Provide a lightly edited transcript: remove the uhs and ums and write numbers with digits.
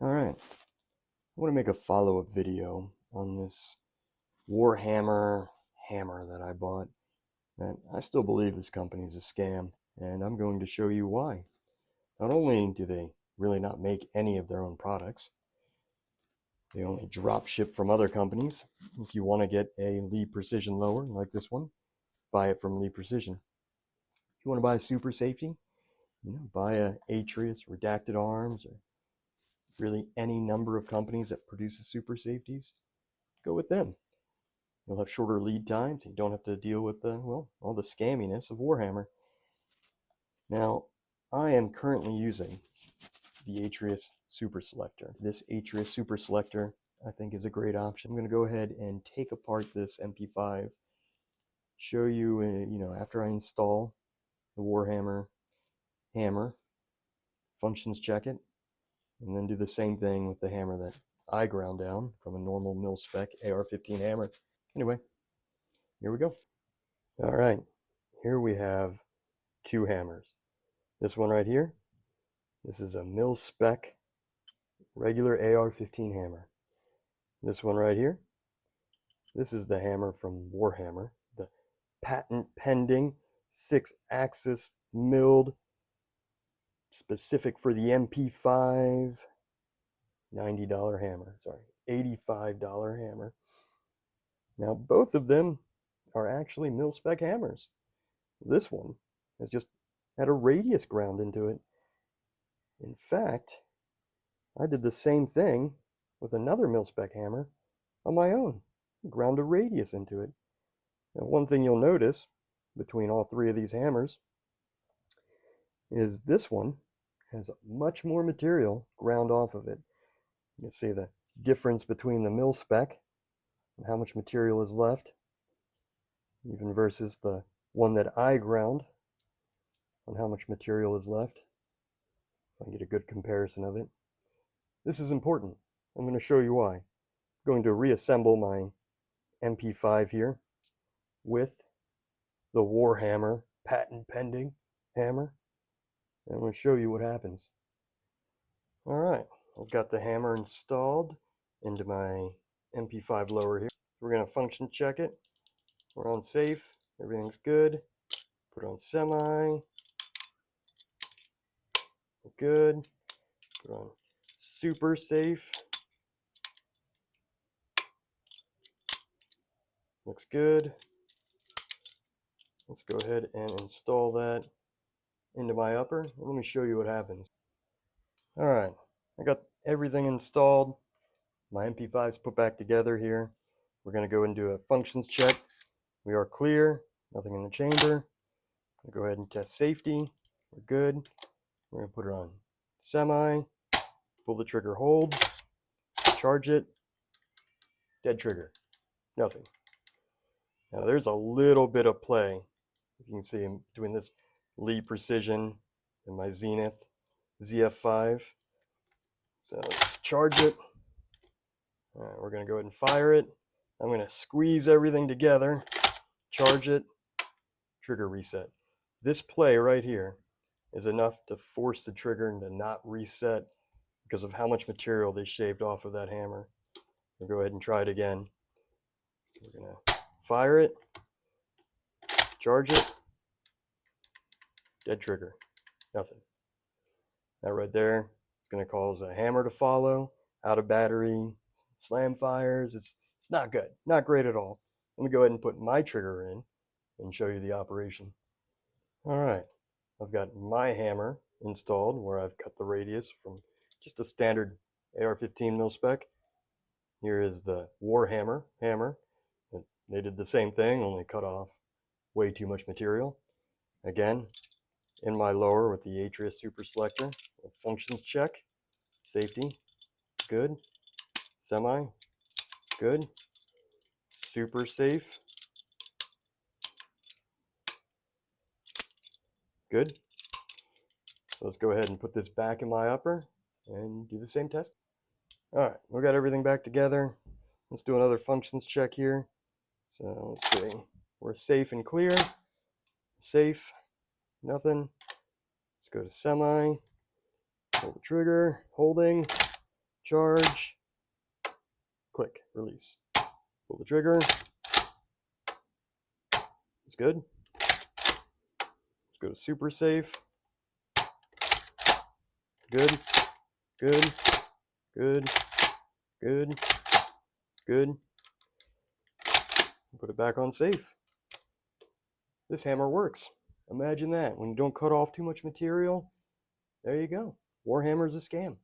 Alright, I want to make a follow-up video on this War Hammer hammer that I bought. And I still believe this company is a scam, and I'm going to show you why. Not only do they really not make any of their own products, they only drop ship from other companies. If you want to get a Lee Precision lower like this one, buy it from Lee Precision. If you want to buy a super safety, buy a Atrius, Redacted Arms, or really any number of companies that produces super safeties, go with them. You'll have shorter lead times. You don't have to deal with all the scamminess of Warhammer. Now, I am currently using the Atrius Super Selector. This Atrius Super Selector, I think, is a great option. I'm going to go ahead and take apart this MP5, show you, after I install the Warhammer hammer, functions check it, and then do the same thing with the hammer that I ground down from a normal mil-spec AR-15 hammer. Anyway, here we go. All right, here we have two hammers. This one right here, this is a mil-spec regular AR-15 hammer. This one right here, this is the hammer from War Hammer, the patent-pending 6-axis milled, specific for the MP5, $90 hammer, $85 hammer. Now, both of them are actually mil-spec hammers. This one has just had a radius ground into it. In fact, I did the same thing with another mil-spec hammer on my own. Ground a radius into it. Now, one thing you'll notice between all three of these hammers is this one has much more material ground off of it. You can see the difference between the mil-spec and how much material is left, even versus the one that I ground on how much material is left. I get a good comparison of it. This is important. I'm going to show you why. I'm going to reassemble my MP5 here with the War Hammer patent pending hammer, and I'm going to show you what happens. All right, I've got the hammer installed into my MP5 lower here. We're going to function check it. We're on safe, everything's good. Put on semi, good. Put on super safe, looks good. Let's go ahead and install that into my upper. Let me show you what happens. All right, I got everything installed. My MP5's put back together here. We're going to go and do a functions check. We are clear, nothing in the chamber. I'll go ahead and test safety. We're good. We're going to put it on semi, pull the trigger hold, charge it, dead trigger, nothing. Now there's a little bit of play. You can see I'm doing this Lee Precision and my Zenith ZF5. So let's charge it. All right, we're going to go ahead and fire it. I'm going to squeeze everything together, charge it, trigger reset. This play right here is enough to force the trigger to not reset because of how much material they shaved off of that hammer. We'll go ahead and try it again. We're going to fire it, charge it, dead trigger, nothing. That right there is going to cause a hammer to follow, out of battery, slam fires. It's not good, not great at all. Let me go ahead and put my trigger in and show you the operation. All right, I've got my hammer installed where I've cut the radius from just a standard AR-15 mil-spec. Here is the War Hammer hammer. They did the same thing, only cut off way too much material. Again, in my lower with the Atrius Super Selector, functions check, safety, good, semi, good, super safe, good. So let's go ahead and put this back in my upper and do the same test. All right, we got everything back together. Let's do another functions check here. So let's see, we're safe and clear, safe, nothing. Let's go to semi, pull the trigger, holding, charge, click, release. Pull the trigger. It's good. Let's go to super safe. Good, good, good, good, good. Put it back on safe. This hammer works. Imagine that. When you don't cut off too much material, there you go. War Hammer is a scam.